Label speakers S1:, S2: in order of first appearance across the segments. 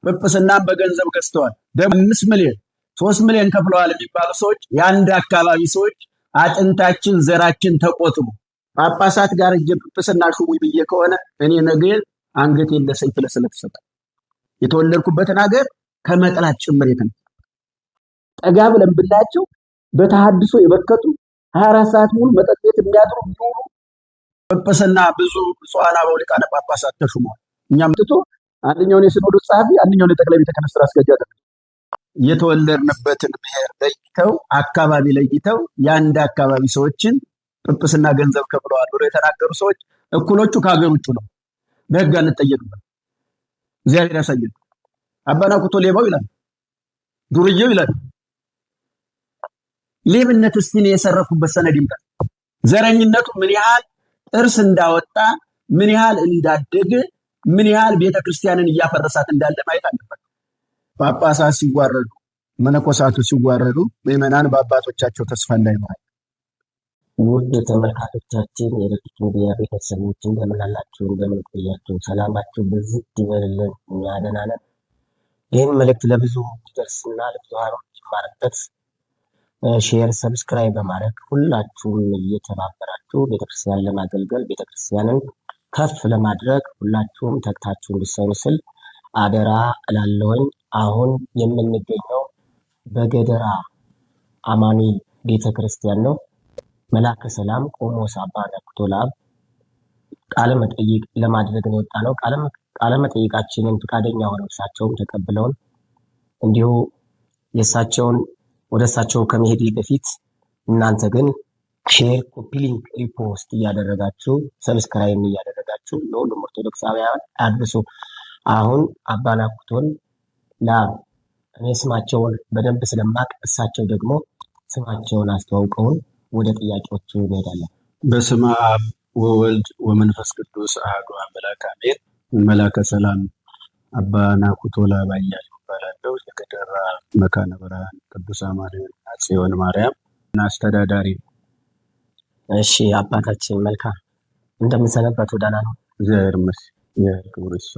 S1: ጵጵስናን በገንዘብ ገዝተዋል። ደግሞ 5 ሚሊዮን 3 ሚሊዮን ከፍለዋል የሚባሉ ሰዎች የአንድ አካባቢ ሰዎች አጥንታችን ዘራችን ተቆጥቦ ጳጳሳት ጋር እጀ ጵጵስና ሹሙኝ ብዬ ከሆነ እኔ ነገ አንገቴን ለሰይፍ ለስለት ሰጣ የተወለድኩበትን ሀገር ከመጥላት ጭምር የተነሳ ጠጋ ብለን ብላቸው በተሐድሶ የበከቱ 24 ሰዓት ሙሉ መጠጥ ቤት የሚያድሩ ቢሆኑ ጵጵስና ብዙ ብፁዓን አበው ሊቃነ ጳጳሳት ተሹመዋል። እኛም ትቶ አንደኛውን የሲኖዶስ ጸሐፊ አንደኛውን የጠቅላይ ቤተ ክህነት ስራ አስኪያጅ አደረጉ። የተወለድንበትን ብሔር ለይተው አካባቢ ለይተው የአንድ አካባቢ ሰዎችን ጵጵስና ገንዘብ ከፍለዋል ብሎ የተናገሩ ሰዎች እኩሎቹ ከሀገር ውጭ ነው። በሕግ አንጠየቅም። እግዚአብሔር ያሳየን። አባና ኩቶ ሌባው ይላል፣ ዱርዬው ይላል። ሌብነት እስቲ ነው የሰረፉበት ሰነድ ይምጣ። ዘረኝነቱ ምን ያህል ጥርስ እንዳወጣ ምን ያህል እንዳደገ ምን ያህል ቤተክርስቲያንን እያፈረሳት እንዳለ ማየት አለበት። ጳጳሳት ሲዋረዱ፣ መነኮሳቱ ሲዋረዱ ምዕመናን በአባቶቻቸው ተስፋ እንዳይኖራል።
S2: ውድ ተመልካቾቻችን የረቂቅ ሚዲያ ቤተሰቦች እንደምን አላችሁ? እንደምን ቆያችሁ? ሰላማችሁ በዚህ ይበልልን። እኛ ደህና ነን። ይህን መልእክት ለብዙ ደርስና ለብዙሃኖች ማረበት ሼር፣ ሰብስክራይብ በማድረግ ሁላችሁም እየተባበራችሁ ቤተክርስቲያን ለማገልገል ቤተክርስቲያንን ከፍ ለማድረግ ሁላችሁም ተግታችሁ እንድትሰሩ ስል አደራ እላለሁኝ። አሁን የምንገኘው በገደራ አማኑኤል ቤተክርስቲያን ነው። መላከ ሰላም ቆሞስ አባ ነኩቶ ለአብ ቃለ መጠይቅ ለማድረግ ነው የወጣ ነው። ቃለ መጠይቃችንን ፈቃደኛ ሆነው እሳቸውም ተቀብለውን እንዲሁ የእሳቸውን ወደ እሳቸው ከመሄድ በፊት እናንተ ግን ሼር፣ ኮፒ ሊንክ፣ ሪፖስት እያደረጋችሁ ሰብስክራይብ እያደረጋችሁ ለሁሉም ኦርቶዶክሳውያን አድርሱ። አሁን አባ ነኩቶን ለአብ እኔ ስማቸውን በደንብ ስለማቅ እሳቸው ደግሞ ስማቸውን አስተዋውቀውን ወደ ጥያቄዎቹ እንሄዳለን።
S1: በስመ አብ ወወልድ ወመንፈስ ቅዱስ አሐዱ አምላክ አሜን። መላከ ሰላም አባ ነኩቶ ለአብ አያሌው እባላለሁ። የገደራ መካነ ብርሃን ቅዱስ አማኑኤል ጽዮን ማርያም አስተዳዳሪ።
S2: እሺ አባታችን መልካም እንደምንሰነበት ደህና ነው?
S1: እግዚአብሔር ይመስገን። ክብር ይስፋ።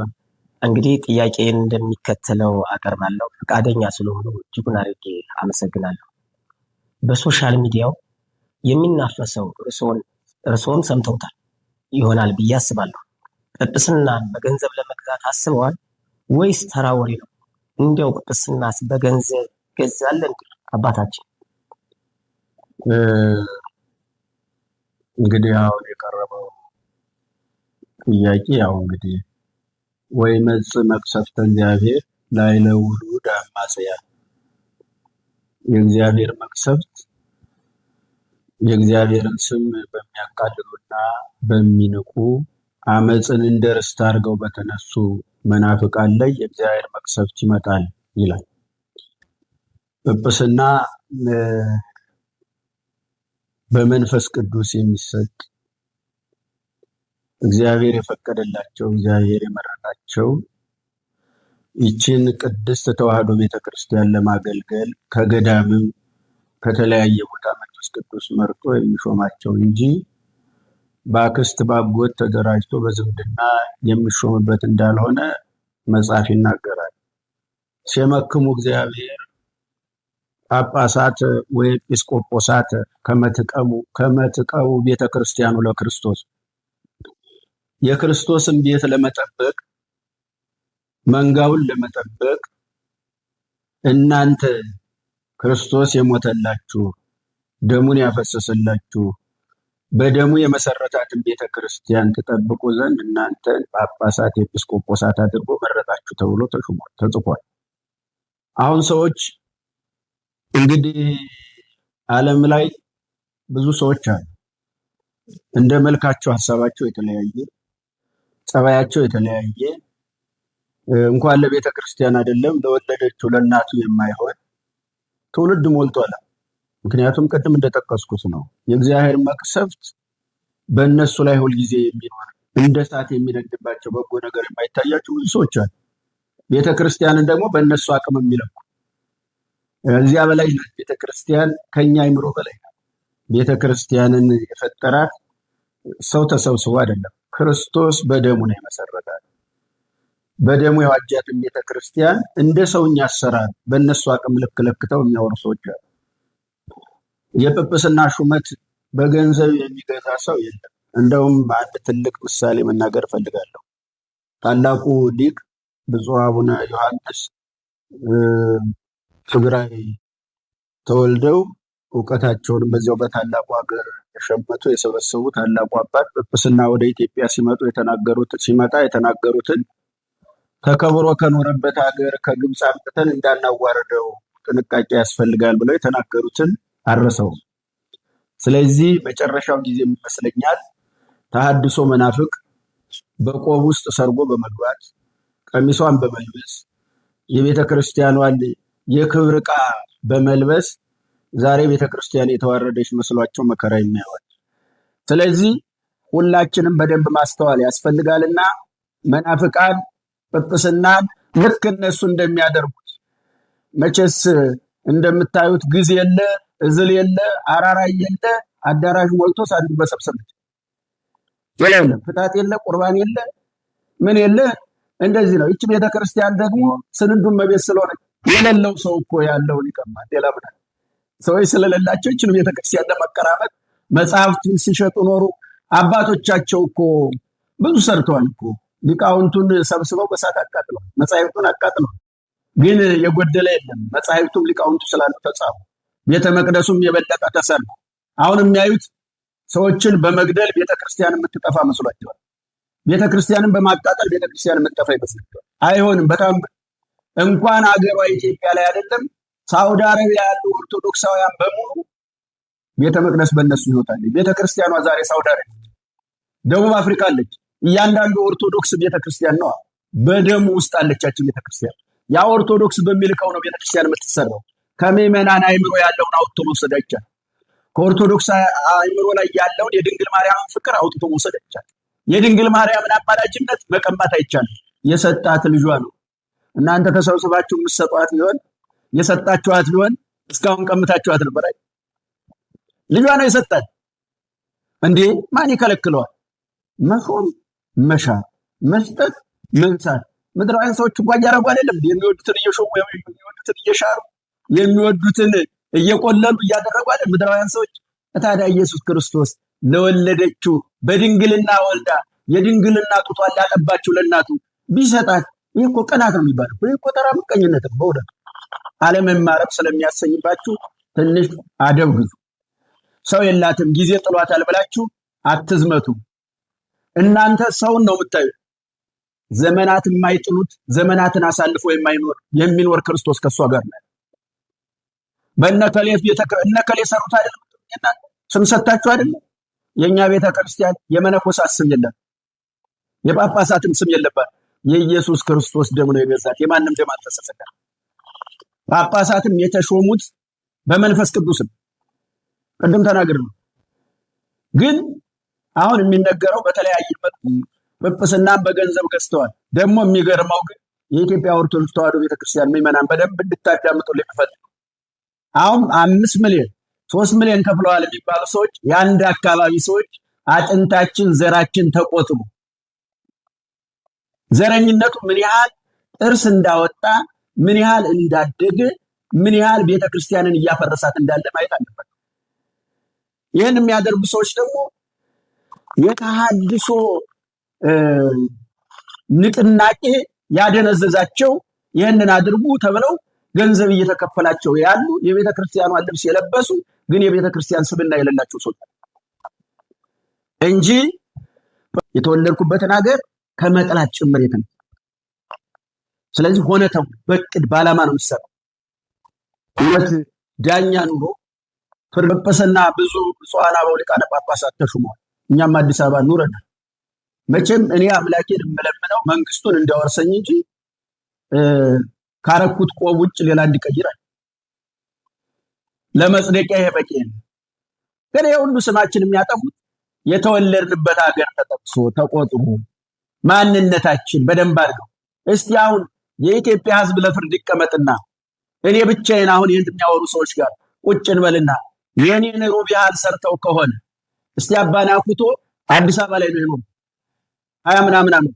S2: እንግዲህ ጥያቄን እንደሚከተለው አቀርባለሁ። ፈቃደኛ ስለሆኑ እጅጉን አድርጌ አመሰግናለሁ። በሶሻል ሚዲያው የሚናፈሰው እርስዎን ሰምተውታል ይሆናል ብዬ አስባለሁ። ጵጵስናን በገንዘብ ለመግዛት አስበዋል ወይስ ተራ ወሬ ነው? እንዲያው ጵጵስናስ በገንዘብ ገዛለን? አባታችን
S1: እንግዲህ አሁን የቀረበው ጥያቄ እንግዲህ ወይ መጽ መቅሰፍተ እግዚአብሔር ላዕለ ውሉድ አማጽያን፣ የእግዚአብሔር መቅሰፍት የእግዚአብሔርን ስም በሚያቃልሉና በሚንቁ አመፅን እንደ ርስት አድርገው በተነሱ መናፍቃን ላይ የእግዚአብሔር መቅሰፍት ይመጣል ይላል። ጵጵስና በመንፈስ ቅዱስ የሚሰጥ እግዚአብሔር የፈቀደላቸው እግዚአብሔር የመረጣቸው ይችን ቅድስት ተዋሕዶ ቤተክርስቲያን ለማገልገል ከገዳምም ከተለያየ ቦታ መንፈስ ቅዱስ መርጦ የሚሾማቸው እንጂ በአክስት ባጎት ተደራጅቶ በዝምድና የሚሾምበት እንዳልሆነ መጽሐፍ ይናገራል። ሲመክሙ እግዚአብሔር ጳጳሳት ወይ ኤጲስቆጶሳት ከመትቀሙ ቤተክርስቲያኑ ለክርስቶስ፣ የክርስቶስን ቤት ለመጠበቅ መንጋውን ለመጠበቅ እናንተ ክርስቶስ የሞተላችሁ ደሙን ያፈሰሰላችሁ በደሙ የመሰረታትን ቤተክርስቲያን ትጠብቁ ዘንድ እናንተን ጳጳሳት ኤጲስቆጶሳት አድርጎ መረጣችሁ ተብሎ ተጽፏል። አሁን ሰዎች እንግዲህ ዓለም ላይ ብዙ ሰዎች አሉ። እንደ መልካቸው ሀሳባቸው የተለያየ፣ ጸባያቸው የተለያየ፣ እንኳን ለቤተ ክርስቲያን አይደለም ለወለደችው ለእናቱ የማይሆን ትውልድ ሞልቷል። ምክንያቱም ቅድም እንደጠቀስኩት ነው የእግዚአብሔር መቅሰፍት በእነሱ ላይ ሁልጊዜ የሚኖር እንደ እሳት የሚነድባቸው በጎ ነገር የማይታያቸው ብዙ ሰዎች አሉ። ቤተ ክርስቲያንን ደግሞ በእነሱ አቅም የሚለኩ እዚያ በላይ ናት። ቤተ ክርስቲያን ከኛ አይምሮ በላይ ናት። ቤተ ክርስቲያንን የፈጠራት ሰው ተሰብስቦ አይደለም፣ ክርስቶስ በደሙ ነው የመሰረታት። በደሙ የዋጃትን ቤተክርስቲያን እንደ ሰውኛ አሰራር በእነሱ አቅም ልክ ለክተው የሚያወሩ ሰዎች አሉ። የጵጵስና ሹመት በገንዘብ የሚገዛ ሰው የለም። እንደውም አንድ ትልቅ ምሳሌ መናገር እፈልጋለሁ። ታላቁ ሊቅ ብፁዕ አቡነ ዮሐንስ ትግራይ ተወልደው እውቀታቸውን በዚያው በታላቁ ሀገር የሸመቱ የሰበሰቡ ታላቁ አባት ጵጵስና ወደ ኢትዮጵያ ሲመጣ የተናገሩትን ተከብሮ ከኖረበት ሀገር ከግብፅ አምጥተን እንዳናዋርደው ጥንቃቄ ያስፈልጋል ብለው የተናገሩትን አረሰው። ስለዚህ መጨረሻው ጊዜ ይመስለኛል ተሐድሶ መናፍቅ በቆብ ውስጥ ሰርጎ በመግባት ቀሚሷን በመልበስ የቤተ ክርስቲያኗን የክብር ዕቃ በመልበስ ዛሬ ቤተ ክርስቲያን የተዋረደች መስሏቸው መከራ የሚያወጥ። ስለዚህ ሁላችንም በደንብ ማስተዋል ያስፈልጋልና መናፍቃን ጵጵስናን ልክ እነሱ እንደሚያደርጉት መቼስ እንደምታዩት ግዝ የለ እዝል የለ አራራይ የለ አዳራሽ ሞልቶ ሳንዱ በሰብሰብ የለ ፍታት የለ ቁርባን የለ ምን የለ እንደዚህ ነው። እቺ ቤተ ክርስቲያን ደግሞ ስንዱን መቤት ስለሆነ የሌለው ሰው እኮ ያለውን ይቀማል። ሌላ ምን ሰዎች ስለሌላቸው እቺ ቤተ ክርስቲያን ለመቀራመጥ መጽሐፍትን ሲሸጡ ኖሩ። አባቶቻቸው እኮ ብዙ ሰርተዋል እኮ ሊቃውንቱን ሰብስበው በሳት አቃጥለው መጽሐፍቱን አቃጥለው፣ ግን የጎደለ የለም። መጽሐፍቱም ሊቃውንቱ ስላሉ ተጻፉ። ቤተ መቅደሱም የበለጠ ተሰራ። አሁን የሚያዩት ሰዎችን በመግደል ቤተክርስቲያን የምትጠፋ መስሏቸዋል። ቤተክርስቲያንን በማቃጠል ቤተክርስቲያን የምትጠፋ ይመስላቸዋል። አይሆንም። በጣም እንኳን አገሯ ኢትዮጵያ ላይ አይደለም ሳውዲ አረቢያ ያሉ ኦርቶዶክሳውያን በሙሉ ቤተ መቅደስ በእነሱ ይወጣል። ቤተክርስቲያኗ ዛሬ ሳውዲ አረቢያ፣ ደቡብ አፍሪካ አለች። እያንዳንዱ ኦርቶዶክስ ቤተክርስቲያን ነው። በደሙ ውስጥ አለቻችን ቤተክርስቲያን። ያ ኦርቶዶክስ በሚልከው ነው ቤተክርስቲያን የምትሰራው። ከምዕመናን አእምሮ ያለውን አውጥቶ መውሰድ አይቻልም። ከኦርቶዶክስ አእምሮ ላይ ያለውን የድንግል ማርያምን ፍቅር አውጥቶ መውሰድ አይቻልም። የድንግል ማርያምን አማላጅነት መቀማት አይቻልም። የሰጣት ልጇ ነው። እናንተ ተሰብስባችሁ የምትሰጧት ቢሆን የሰጣችኋት ቢሆን እስካሁን ቀምታችኋት ነበር አይደል? ልጇ ነው የሰጣት። እንዴ ማን ይከለክለዋል? መሾም፣ መሻር፣ መስጠት፣ መንሳት ምድራውያን ሰዎች እንኳን ያረጉ አይደለም? የሚወዱትን እየሾሙ የሚወዱትን እየሻሩ የሚወዱትን እየቆለሉ እያደረጉ አይደል ምድራውያን ሰዎች? ታዲያ ኢየሱስ ክርስቶስ ለወለደችው በድንግልና ወልዳ የድንግልና ጡቷን ላጠባችው ለእናቱ ቢሰጣት ይህ እኮ ቅናት ነው የሚባለው። ይህ እኮ ተራ ምቀኝነት ነው። በእውነት አለመማረክ ስለሚያሰኝባችሁ ትንሽ አደብ ግዙ። ሰው የላትም ጊዜ ጥሏታል ብላችሁ አትዝመቱ። እናንተ ሰውን ነው የምታዩት። ዘመናት የማይጥሉት ዘመናትን አሳልፎ የሚኖር ክርስቶስ ከሷ ጋር ነው። በእነከሌ ሰሩት አይደለም? ስም ሰጣችሁ አይደለም? የኛ ቤተ ክርስቲያን የመነኮሳት ስም የለም፣ የጳጳሳትም ስም የለባት። የኢየሱስ ክርስቶስ ደም ነው የገዛት። የማንም ደም አልፈሰሰም። ጳጳሳትም የተሾሙት በመንፈስ ቅዱስ ነው። ቅድም ተናግር ነው። ግን አሁን የሚነገረው በተለያየ መልኩ ጵጵስናን በገንዘብ ገዝተዋል። ደግሞ የሚገርመው ግን የኢትዮጵያ ኦርቶዶክስ ተዋሕዶ ቤተክርስቲያን ምዕመናን በደንብ እንድታዳምጡ ልፈልግ። አሁን 5 ሚሊዮን 3 ሚሊዮን ከፍለዋል የሚባሉ ሰዎች የአንድ አካባቢ ሰዎች አጥንታችን ዘራችን ተቆጥቡ። ዘረኝነቱ ምን ያህል ጥርስ እንዳወጣ ምን ያህል እንዳደገ ምን ያህል ቤተክርስቲያንን እያፈረሳት እንዳለ ማየት አለበት። ይህን የሚያደርጉ ሰዎች ደግሞ የተሐድሶ ንቅናቄ ያደነዘዛቸው ይህንን አድርጉ ተብለው ገንዘብ እየተከፈላቸው ያሉ የቤተ ክርስቲያኗን ልብስ የለበሱ ግን የቤተ ክርስቲያን ስብዕና የሌላቸው ሰዎች እንጂ የተወለድኩበትን ሀገር ከመጥላት ጭምር የተነሳ። ስለዚህ ሆነ ተብሎ በቅድ ባላማ ነው የሚሰራው። እውነት ዳኛ ኑሮ ጵጵስና ብዙ ብፁዓን አበው ሊቃነ ጳጳሳት ተሹመዋል። እኛም አዲስ አበባ ኑረናል። መቼም እኔ አምላኬን የምለምነው መንግስቱን እንዲያወርሰኝ እንጂ ካረኩት ቆብ ውጭ ሌላ እንዲቀይራል ለመጽደቂያ ይሄ በቂ ነው። ግን የሁሉ ስማችን የሚያጠፉት የተወለድንበት ሀገር ተጠቅሶ ተቆጥሮ ማንነታችን በደንብ አድርገው። እስቲ አሁን የኢትዮጵያ ሕዝብ ለፍርድ ይቀመጥና እኔ ብቻዬን አሁን ይህን የሚያወሩ ሰዎች ጋር ቁጭ እንበልና የኔን ሩብ ያህል ሰርተው ከሆነ እስቲ አባናኩቶ አዲስ አበባ ላይ ነው የኖሩ 20 ምናምን ዓመት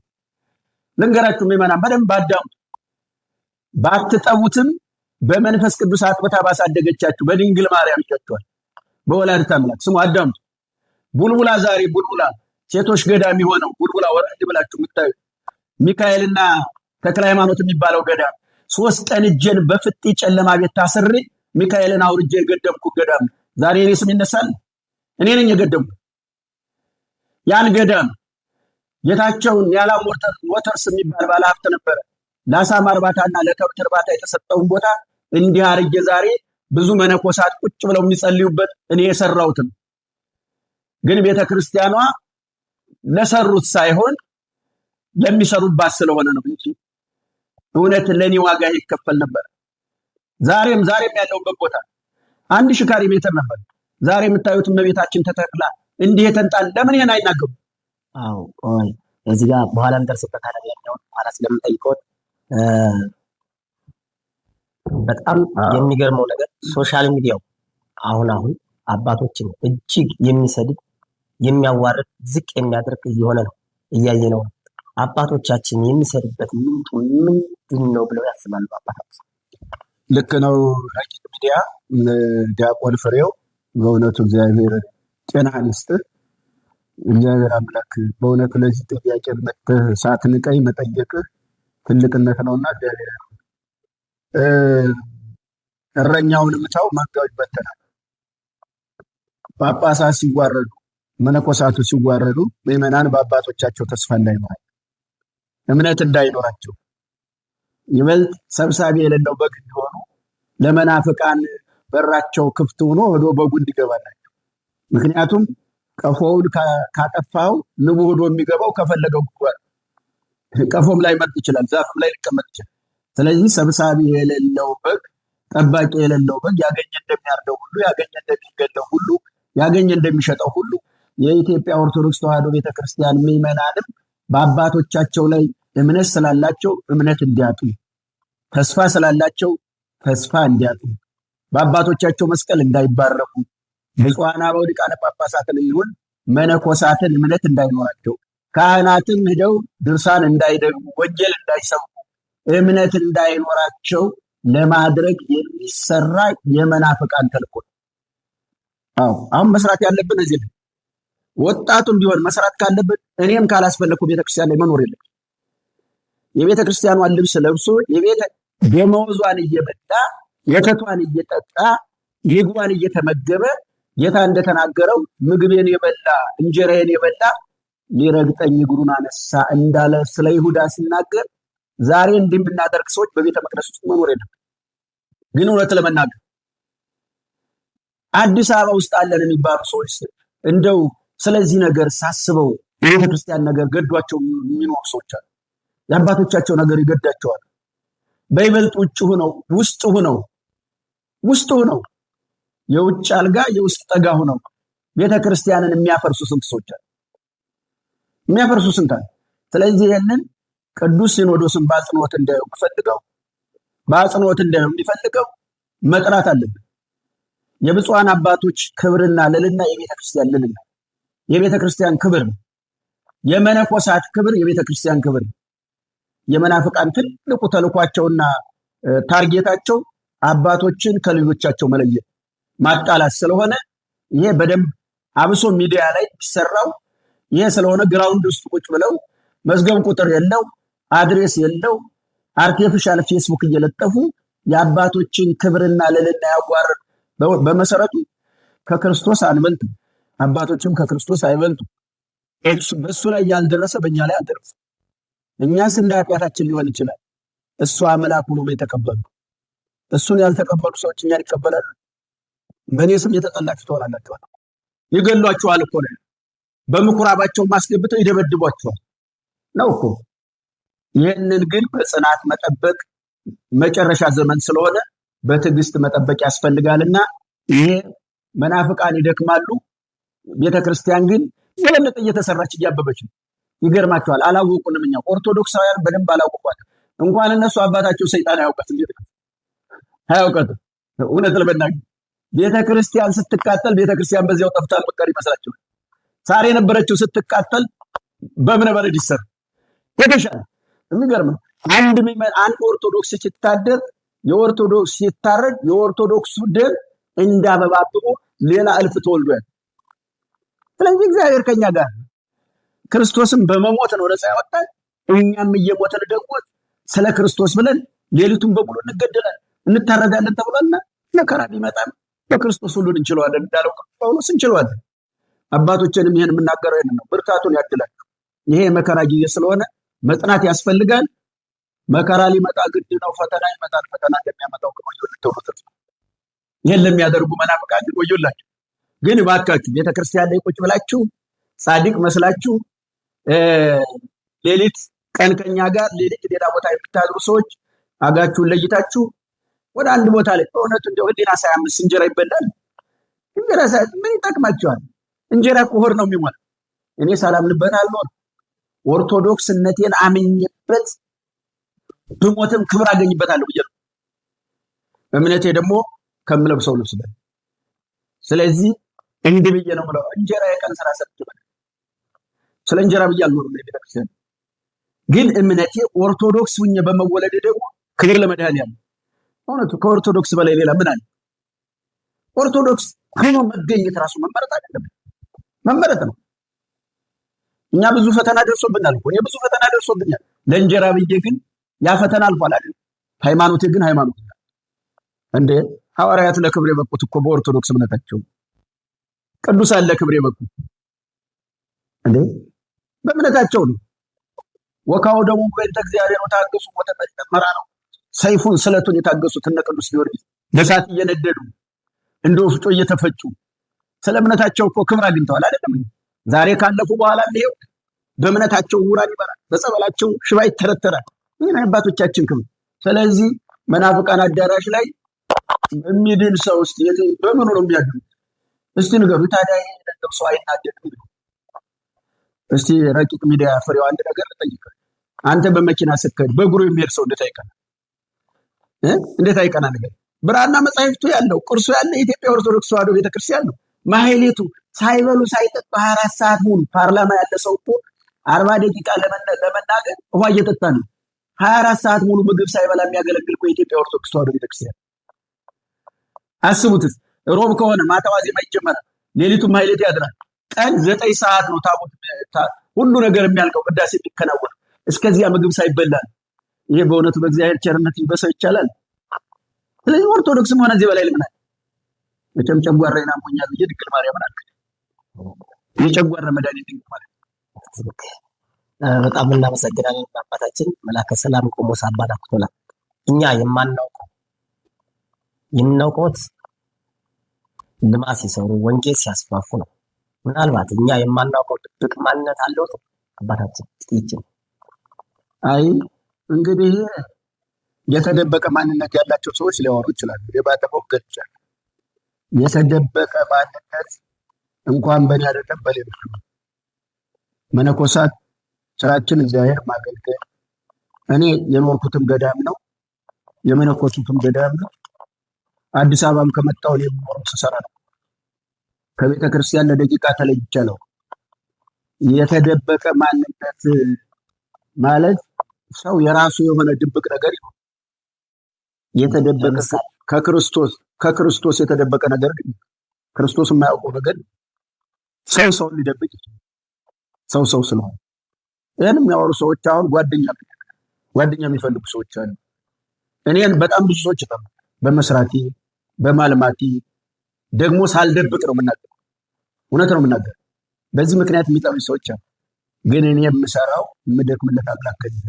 S1: ልንገራችሁ ምዕመናን በደንብ አዳምጡ። ባትጠቡትም በመንፈስ ቅዱስ አጥብታ ባሳደገቻችሁ በድንግል ማርያም ይቀጥቷል። በወላዲተ አምላክ ስሙ አዳምጡ። ቡልቡላ ዛሬ ቡልቡላ ሴቶች ገዳም የሆነው ቡልቡላ ወረድ ብላችሁ የምታዩት ሚካኤልና ተክለ ሃይማኖት የሚባለው ገዳም 3 ቀን እጄን በፍጥ ጨለማ ቤት ታስሬ ሚካኤልን አውርጄ የገደምኩ ገዳም ዛሬ እኔ ስም ይነሳል? እኔ ነኝ የገደምኩ። ያን ገዳም ጌታቸውን ያላ ሞተርስ የሚባል ባለሀብት ነበረ። ለአሳማ እርባታና ለከብት እርባታ የተሰጠውን ቦታ እንዲህ አርጌ ዛሬ ብዙ መነኮሳት ቁጭ ብለው የሚጸልዩበት እኔ የሰራሁትም። ግን ቤተክርስቲያኗ ለሰሩት ሳይሆን ለሚሰሩባት ስለሆነ ነው እንጂ እውነት ለኔ ዋጋ ይከፈል ነበር። ዛሬም ያለውበት ቦታ 1000 ካሬ ሜትር ነበር። ዛሬ የምታዩት እመቤታችን ተተክላ እንዲህ የተንጣን ለምን ይሄን አይናገሩ?
S2: አዎ ቆይ እዚህ ጋር በኋላ እንደርስበታለን። ያኛው በኋላ ስለምጠይቀው በጣም የሚገርመው ነገር ሶሻል ሚዲያው አሁን አባቶችን እጅግ የሚሰድብ የሚያዋርድ ዝቅ የሚያደርግ እየሆነ ነው፣ እያየ ነው። አባቶቻችን የሚሰድበት ምንድን ነው ብለው ያስባሉ አባታችን?
S1: ልክ ነው። ረቂቅ ሚዲያ ዲያቆን ፍሬው በእውነቱ እግዚአብሔር ጤናህን ይስጥህ። እግዚአብሔር አምላክ በእውነቱ ለዚህ ጥያቄ መጥተህ ሳትንቀኝ መጠየቅህ ትልቅነት ነውና እግዚአብሔር እረኛውን ምታው መንጋው ይበተናል። ጳጳሳት ሲዋረዱ መነኮሳቱ ሲዋረዱ ምዕመናን በአባቶቻቸው ተስፋ እንዳይኖራቸው እምነት እንዳይኖራቸው ይበልጥ ሰብሳቢ የሌለው በግ እንዲሆኑ ለመናፍቃን በራቸው ክፍት ሆኖ ወደ በጉ እንዲገባላቸው። ምክንያቱም ቀፎውን ካጠፋው ንቡ ሆዶ የሚገባው ከፈለገው ጉድጓድ ቀፎም ላይ መጥ ይችላል፣ ዛፍም ላይ ሊቀመጥ ይችላል። ስለዚህ ሰብሳቢ የሌለው በግ ጠባቂ የሌለው በግ ያገኘ እንደሚያርደው ሁሉ ያገኘ እንደሚገለው ሁሉ ያገኘ እንደሚሸጠው ሁሉ የኢትዮጵያ ኦርቶዶክስ ተዋሕዶ ቤተክርስቲያን ምዕመናንም በአባቶቻቸው ላይ እምነት ስላላቸው እምነት እንዲያጡ፣ ተስፋ ስላላቸው ተስፋ እንዲያጡ፣ በአባቶቻቸው መስቀል እንዳይባረኩ፣ ብፁዓን አበው ሊቃነ ጳጳሳትን ይሁን መነኮሳትን እምነት እንዳይኖራቸው፣ ካህናትም ሄደው ድርሳን እንዳይደግሙ፣ ወንጌል እንዳይሰብኩ፣ እምነት እንዳይኖራቸው ለማድረግ የሚሰራ የመናፍቃን ተልእኮ። አሁን መስራት ያለብን እዚህ ነው። ወጣቱም ቢሆን መስራት ካለብን እኔም ካላስፈለኩ ቤተክርስቲያን ላይ መኖር የለም። የቤተክርስቲያኗን ልብስ ለብሶ ደመወዟን እየበላ ወተቷን እየጠጣ ይጓን እየተመገበ ጌታ እንደተናገረው ምግቤን የበላ እንጀራዬን የበላ ሊረግጠኝ እግሩን አነሳ እንዳለ ስለ ይሁዳ ሲናገር ዛሬ እንደምናደርግ ሰዎች በቤተ መቅደስ ውስጥ መኖር የለም። ግን እውነት ለመናገር አዲስ አበባ ውስጥ አለን የሚባሉ ሰዎች እንደው ስለዚህ ነገር ሳስበው የቤተ ክርስቲያን ነገር ገዷቸው የሚኖሩ ሰዎች አሉ። የአባቶቻቸው ነገር ይገዳቸዋል። በይበልጥ ውስጥ ሆነው የውጭ አልጋ የውስጥ ጠጋ ሆነው ቤተ ክርስቲያንን የሚያፈርሱ ስንት ሰዎች አሉ። ስለዚህ ይህንን ቅዱስ ሲኖዶስን በአጽንኦት እንደሚፈልገው መጥራት አለብን። የብፁዓን አባቶች ክብርና ልልና የቤተ ክርስቲያን ልልና የቤተ ክርስቲያን ክብር ነው። የመነኮሳት ክብር የቤተ ክርስቲያን ክብር ነው። የመናፍቃን ትልቁ ተልኳቸውና ታርጌታቸው አባቶችን ከልጆቻቸው መለየት ማጣላት ስለሆነ ይሄ በደንብ አብሶ ሚዲያ ላይ ይሰራው ይሄ ስለሆነ ግራውንድ ውስጥ ቁጭ ብለው መዝገብ ቁጥር የለው አድሬስ የለው አርቲፊሻል ፌስቡክ እየለጠፉ የአባቶችን ክብርና ልልና ያዋርድ። በመሰረቱ ከክርስቶስ አንበልጥ፣ አባቶችም ከክርስቶስ አይበልጡ። በሱ ላይ ያልደረሰ በእኛ ላይ አልደረሰ። እኛስ እንደ ኃጢአታችን ሊሆን ይችላል። እሱ አምላክ ሆኖ የተቀበሉ እሱን ያልተቀበሉ ሰዎች እኛን ይቀበላሉ። በእኔ ስም የተጠላችሁ ትሆናላችሁ። ይገሏችኋል እኮ ነው። በምኩራባቸው ማስገብተው ይደበድቧችኋል ነው እኮ። ይህንን ግን በጽናት መጠበቅ መጨረሻ ዘመን ስለሆነ በትዕግስት መጠበቅ ያስፈልጋልና ይሄ መናፍቃን ይደክማሉ። ቤተክርስቲያን ግን የበለጠ እየተሰራች እያበበች ነው። ይገርማቸዋል። አላወቁንም። እኛ ኦርቶዶክሳውያን በደንብ አላወቋት። እንኳን እነሱ አባታቸው ሰይጣን አያውቀትም። እውነት ለመናገር ቤተክርስቲያን ስትቃጠል ቤተክርስቲያን በዚያው ጠፍታ መቀር ይመስላችኋል? ሳር የነበረችው ስትቃጠል በእብነ በረድ ይሰራ የተሻለ የሚገርም ነው። አንድ ኦርቶዶክስ ሲታደር የኦርቶዶክስ ሲታረድ የኦርቶዶክሱ ደም እንደ አበባ አብቦ ሌላ እልፍ ተወልዷል። ስለዚህ እግዚአብሔር ከኛ ጋር ክርስቶስም በመሞት ነው ነፃ ያወጣል። እኛም እየሞተን ደግሞ ስለ ክርስቶስ ብለን ሌሊቱን በሙሉ እንገደላለን እንታረዳለን ተብሏልና መከራ ቢመጣም በክርስቶስ ሁሉን እንችለዋለን እንዳለው ጳውሎስ እንችለዋለን። አባቶችንም ይሄን የምናገረው ይሄን ነው። ብርታቱን ያድላችሁ። ይሄ መከራ ጊዜ ስለሆነ መጥናት ያስፈልጋል። መከራ ሊመጣ ግድ ነው። ፈተና ይመጣል። ፈተና እንደሚያመጣው ወዮላችሁ። ይሄን ለሚያደርጉ መናፍቃን ወዮላችሁ። ግን እባካችሁ ቤተክርስቲያን ላይ ቁጭ ብላችሁ ጻድቅ መስላችሁ ሌሊት ቀን ከኛ ጋር ሌሊት ሌላ ቦታ የምታድሩ ሰዎች አጋችሁን ለይታችሁ ወደ አንድ ቦታ ላይ በእውነቱ እንደው ህሊና ሳያምስ እንጀራ ይበላል። እንጀራ ምን ይጠቅማችኋል? እንጀራ እኮ ሆድ ነው የሚሞላ። እኔ ሳላምንበት አልኖርም። ኦርቶዶክስነቴን አምኜበት ብሞትም ክብር አገኝበታለሁ ብዬ ነው። እምነቴ ደግሞ ከምለብሰው ልብስ ነው። ስለዚህ እንዲህ ብዬ ነው የምለው፣ እንጀራ የቀን ስራ ሰርቼ ስለ እንጀራ ብዬ አልኖርም። ቤተክርስቲያን ግን እምነቴ ኦርቶዶክስ ሁኜ በመወለድ ደግሞ ክብር ለመድኃኒዓለም። እውነቱ ከኦርቶዶክስ በላይ ሌላ ምን አለ? ኦርቶዶክስ ሆኖ መገኘት ራሱ መመረጥ አይደለም፣ መመረጥ ነው። እኛ ብዙ ፈተና ደርሶብናል እኮ። እኔ ብዙ ፈተና ደርሶብኛል ለእንጀራ ብዬ፣ ግን ያ ፈተና አልፏል አይደል? ሃይማኖቴ ግን ሃይማኖት እንደ ሐዋርያት ለክብር የበቁት እኮ በኦርቶዶክስ እምነታቸው፣ ቅዱሳን ለክብር የበቁት እንዴ በእምነታቸው ነው። ወካው ደግሞ በእንተ እግዚአብሔር ታገሱ ወተመራ ነው። ሰይፉን ስለቱን የታገሱት እነ ቅዱስ ጊዮርጊስ በእሳት እየነደዱ እንደ ወፍጮ እየተፈጩ ስለ እምነታቸው እኮ ክብር አግኝተዋል አይደለም? ዛሬ ካለፉ በኋላ ይሄው በእምነታቸው ውራን ይበራል፣ በጸበላቸው ሽባ ይተረተራል። ይሄን አባቶቻችን ክብር። ስለዚህ መናፍቃን አዳራሽ ላይ የሚድን ሰው እስቲ በምኑ ነው የሚያድኑት? እስቲ ንገሩ። ታዲያ ይሄ ነገር ሰው አይናደድም? እስቲ ረቂቅ ሚዲያ ፍሬው አንድ ነገር ልጠይቅ። አንተ በመኪና ስትከድ በእግሩ የሚሄድ ሰው እንዴት አይቀና? እንዴት አይቀና? ነገር ብራና መጻሕፍቱ ያለው ቅርሱ ያለ የኢትዮጵያ ኦርቶዶክስ ተዋሕዶ ቤተክርስቲያን ነው። ማህሌቱ ሳይበሉ ሳይጠጡ 24 ሰዓት ሙሉ ፓርላማ ያለ ሰው እኮ 40 ደቂቃ ለመናገር ውሃ እየጠጣ ነው። 24 ሰዓት ሙሉ ምግብ ሳይበላ የሚያገለግል እኮ የኢትዮጵያ ኦርቶዶክስ ተዋሕዶ ቤተክርስቲያን። አስቡት። ሮብ ከሆነ ማታ ዋዜማ ይጀመራል፣ ሌሊቱ ማህሌት ያድራል። ቀን 9 ሰዓት ነው ታቦት ሁሉ ነገር የሚያልቀው ቅዳሴ የሚከናወነው። እስከዚያ ምግብ ሳይበላ። ይሄ በእውነቱ በእግዚአብሔር ቸርነት ይበሰው ይቻላል። ስለዚህ ኦርቶዶክስም ሆነ እዚህ በላይ ልምናል። መቼም ጨጓራዬን አሞኛል ብዬ ድንግል ማርያምን አልክ። የጨጓራ መድኃኒት ድንግል ማርያም።
S2: በጣም እናመሰግናለን አባታችን መላከ ሰላም ቆሞስ አባ ዳኩቶላ። እኛ የምናውቀውት ልማት ሲሰሩ ወንጌል ሲያስፋፉ ነው። ምናልባት እኛ የማናውቀው ድብቅ ማንነት አለው አባታችን ጥቂት።
S1: አይ እንግዲህ የተደበቀ ማንነት ያላቸው ሰዎች ሊያወሩ ይችላሉ። የባለፈው ገልጫ የተደበቀ ማንነት እንኳን በእኔ አይደለም በሌሎች መነኮሳት ስራችን እግዚአብሔር ማገልገል። እኔ የኖርኩትም ገዳም ነው፣ የመነኮሱትም ገዳም ነው። አዲስ አበባም ከመጣሁ እኔ የምኖረው ስሰራ ነው። ከቤተ ክርስቲያን ለደቂቃ ተለይቼ ነው። የተደበቀ ማንነት ማለት ሰው የራሱ የሆነ ድብቅ ነገር ይሁን የተደበቀ ከክርስቶስ የተደበቀ ነገር ግን ክርስቶስ የማያውቀው ነገር ሰው ሊደብቅ ይችላል። ሰው ስለሆነ ይህን የሚያወሩ ሰዎች አሁን ጓደኛ የሚፈልጉ ሰዎች አሉ። እኔን በጣም ብዙ ሰዎች ይጠሩ በመስራቴ በማልማቴ ደግሞ ሳልደብቅ ነው የምናገር፣ እውነት ነው የምናገር። በዚህ ምክንያት የሚጠሩ ሰዎች አሉ። ግን እኔ የምሰራው የምደክምለት አምላክ ከዚህ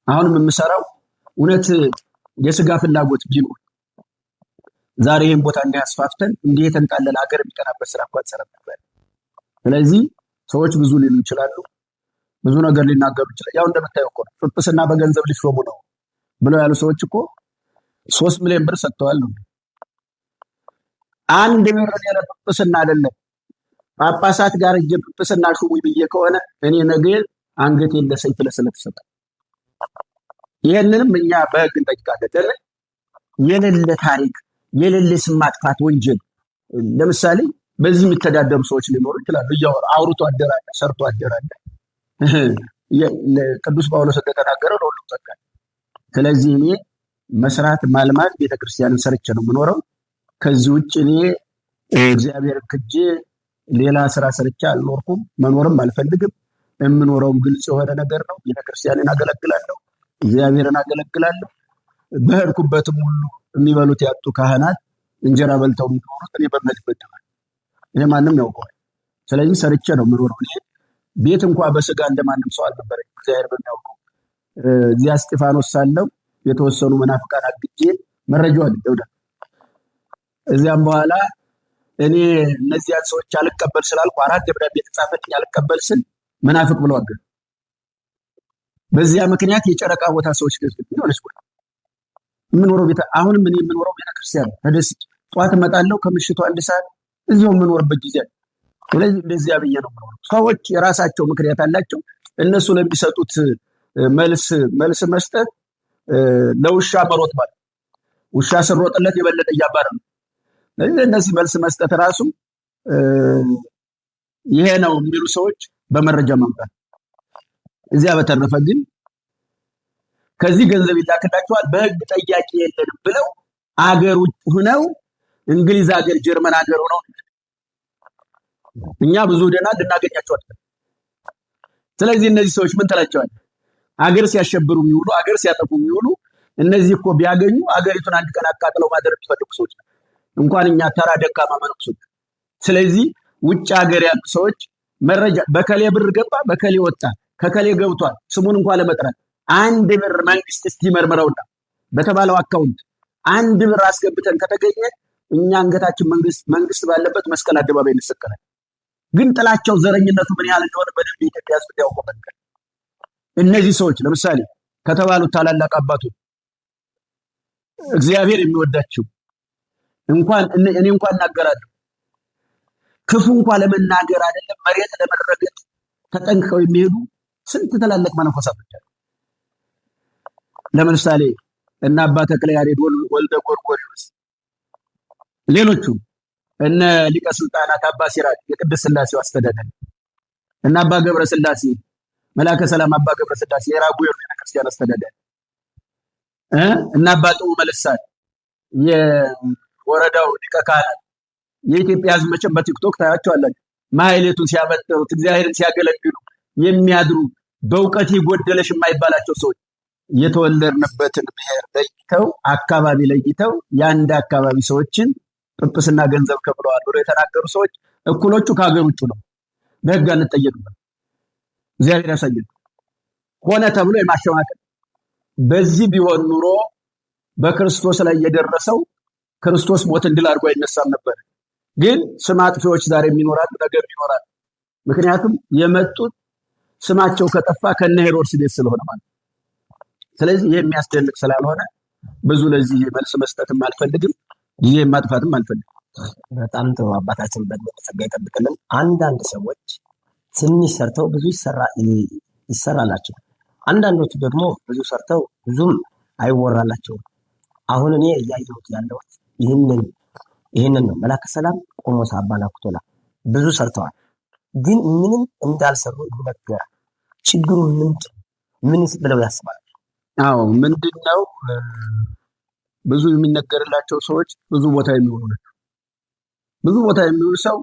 S1: አሁንም የምሰራው እውነት የስጋ ፍላጎት ቢኖር ዛሬ ይህን ቦታ እንዲያስፋፍተን እንዲህ የተንጣለለ ሀገር የሚቀናበት ስራ እንኳን ሰራ ነበር። ስለዚህ ሰዎች ብዙ ሊሉ ይችላሉ፣ ብዙ ነገር ሊናገሩ ይችላሉ። ያው እንደምታየው እኮ ጵጵስና በገንዘብ ሊሾሙ ነው ብለው ያሉ ሰዎች እኮ 3 ሚሊዮን ብር ሰጥተዋል ነው። አንድ ብር ያለ ጵጵስና አይደለም። ጳጳሳት ጋር እጄ ጵጵስና ሹሙኝ ብዬ ከሆነ እኔ ነገ አንገቴን ለሰይፍ ለስለት ይሰጣል። ይሄንንም እኛ በህግ እንጠይቃለን። የሌለ ታሪክ የሌለ ስም ማጥፋት ወንጀል። ለምሳሌ በዚህ የሚተዳደሩ ሰዎች ሊኖሩ ይችላሉ። አውርቶ አደራለ ሰርቶ አደራለ ቅዱስ ጳውሎስ እንደተናገረው ለሁሉም ጸጋ። ስለዚህ እኔ መስራት ማልማት ቤተክርስቲያንን ሰርቼ ነው የምኖረው። ከዚህ ውጭ እኔ እግዚአብሔር ክጄ ሌላ ስራ ሰርቼ አልኖርኩም፣ መኖርም አልፈልግም። የምኖረውም ግልጽ የሆነ ነገር ነው። ቤተክርስቲያንን አገለግላለሁ፣ እግዚአብሔርን አገለግላለሁ። በሄድኩበትም ሁሉ የሚበሉት ያጡ ካህናት እንጀራ በልተው የሚኖሩት እኔ በእምነት ይበደላል። ይሄ ማንም ያውቀዋል። ስለዚህ ሰርቼ ነው የምኖረው። እኔ ቤት እንኳ በስጋ እንደማንም ሰው አልነበረኝ። እግዚአብሔር በሚያውቀው እዚያ እስጢፋኖስ ሳለሁ የተወሰኑ መናፍቃን አግጄ መረጃው አለ ደውዳ። እዚያም በኋላ እኔ እነዚያን ሰዎች አልቀበል ስላልኩ 4 ደብዳቤ የተጻፈልኝ አልቀበል ስል መናፍቅ ብለው አገዱ። በዚያ ምክንያት የጨረቃ ቦታ ሰዎች ገዝተው ሆነች ቦታ የምኖረው ቤት አሁንም እኔ የምኖረው ቤተክርስቲያን ተደስቼ ጠዋት እመጣለሁ፣ ከምሽቱ 1 ሰዓት እዚሁ የምኖርበት ጊዜ አለ። ስለዚህ እንደዚያ ብዬ ነው የምኖረው። ሰዎች የራሳቸው ምክንያት አላቸው። እነሱ ለሚሰጡት መልስ መስጠት ለውሻ መሮጥ ማለት ውሻ ስሮጥለት የበለጠ እያባረ ነው። ስለዚህ እነዚህ መልስ መስጠት ራሱ ይሄ ነው የሚሉ ሰዎች በመረጃ መምጣት። እዚያ በተረፈ ግን ከዚህ ገንዘብ ይላክላቸዋል፣ በህግ ጠያቂ የለንም ብለው አገር ውጭ ሆነው እንግሊዝ ሀገር፣ ጀርመን ሀገር ሆነው እኛ ብዙ ደና ልናገኛቸው አይደለም። ስለዚህ እነዚህ ሰዎች ምን ተላቸዋል? አገር ሲያሸብሩ የሚውሉ አገር ሲያጠፉ የሚውሉ እነዚህ እኮ ቢያገኙ አገሪቱን አንድ ቀን አቃጥለው ማደር የሚፈልጉ ሰዎች እንኳን እኛ ተራ ደካማ መነኩሶች። ስለዚህ ውጭ ሀገር ያሉ ሰዎች መረጃ በከሌ ብር ገባ፣ በከሌ ወጣ፣ ከከሌ ገብቷል ስሙን እንኳን ለመጥራት 1 ብር መንግስት እስቲ መርምረውና በተባለው አካውንት 1 ብር አስገብተን ከተገኘ እኛ አንገታችን መንግስት ባለበት መስቀል አደባባይ እንሰቀላለን። ግን ጥላቸው ዘረኝነቱ ምን ያህል እንደሆነ በደንብ የኢትዮጵያ ሕዝብ ያውቀው መንገድ። እነዚህ ሰዎች ለምሳሌ ከተባሉት ታላላቅ አባቶች እግዚአብሔር የሚወዳቸው እንኳን እኔ እንኳን እናገራለሁ ክፉ እንኳን ለመናገር አይደለም መሬት ለመረገጥ ተጠንቅቀው የሚሄዱ ስንት ታላላቅ መነኮሳት አሉ። ለምሳሌ እና አባ ተክለ ያሬድ ወልደ ጎርጎርዮስ፣ ሌሎቹ እነ ሊቀ ስልጣናት አባ ሲራክ የቅድስት ሥላሴው አስተዳዳሪ፣ እና አባ ገብረ ሥላሴ መላከ ሰላም አባ ገብረ ሥላሴ የራጉኤል ቤተክርስቲያን አስተዳዳሪ፣ እና አባ ጥዑ መልሳት የወረዳው ሊቀ ካህናት። የኢትዮጵያ ሕዝብ መቼም በቲክቶክ ታያቸዋላችሁ። ማህሌቱን ሲያበጥሩት እግዚአብሔርን ሲያገለግሉ የሚያድሩ በእውቀት ጎደለሽ የማይባላቸው ሰዎች የተወለድንበትን ብሔር ለይተው አካባቢ ለይተው የአንድ አካባቢ ሰዎችን ጵጵስና ገንዘብ ከፍለዋል ብሎ የተናገሩ ሰዎች እኩሎቹ ከሀገር ውጭ ነው። በህግ አንጠየቅም። እግዚአብሔር ያሳየን። ሆነ ተብሎ የማሸማቀቅ በዚህ ቢሆን ኑሮ በክርስቶስ ላይ የደረሰው ክርስቶስ ሞትን ድል አድርጎ አይነሳም ነበር። ግን ስም አጥፊዎች ዛሬም ይኖራሉ፣ ነገም ይኖራሉ። ምክንያቱም የመጡት ስማቸው ከጠፋ ከነ ሄሮድስ ቤት ስለሆነ ማለት። ስለዚህ ይህ የሚያስደንቅ ስላልሆነ ብዙ ለዚህ መልስ መስጠትም አልፈልግም፣ ጊዜ ማጥፋትም አልፈልግም።
S2: በጣም ጥሩ አባታችን በጸጋ ይጠብቅልን። አንዳንድ ሰዎች ትንሽ ሰርተው ብዙ ይሰራላቸው፣ አንዳንዶቹ ደግሞ ብዙ ሰርተው ብዙም አይወራላቸውም። አሁን እኔ እያየሁት ያለሁት ይህንን ነው። መላከ ሰላም ቆሞስ አባ ናኩቶላ ብዙ ሰርተዋል፣ ግን ምንም እንዳልሰሩ ይነገራል። ችግሩ ምንስ ብለው ያስባሉ?
S1: አዎ ምንድነው? ብዙ የሚነገርላቸው ሰዎች ብዙ ቦታ የሚውሉ ናቸው። ብዙ ቦታ የሚውል ሰው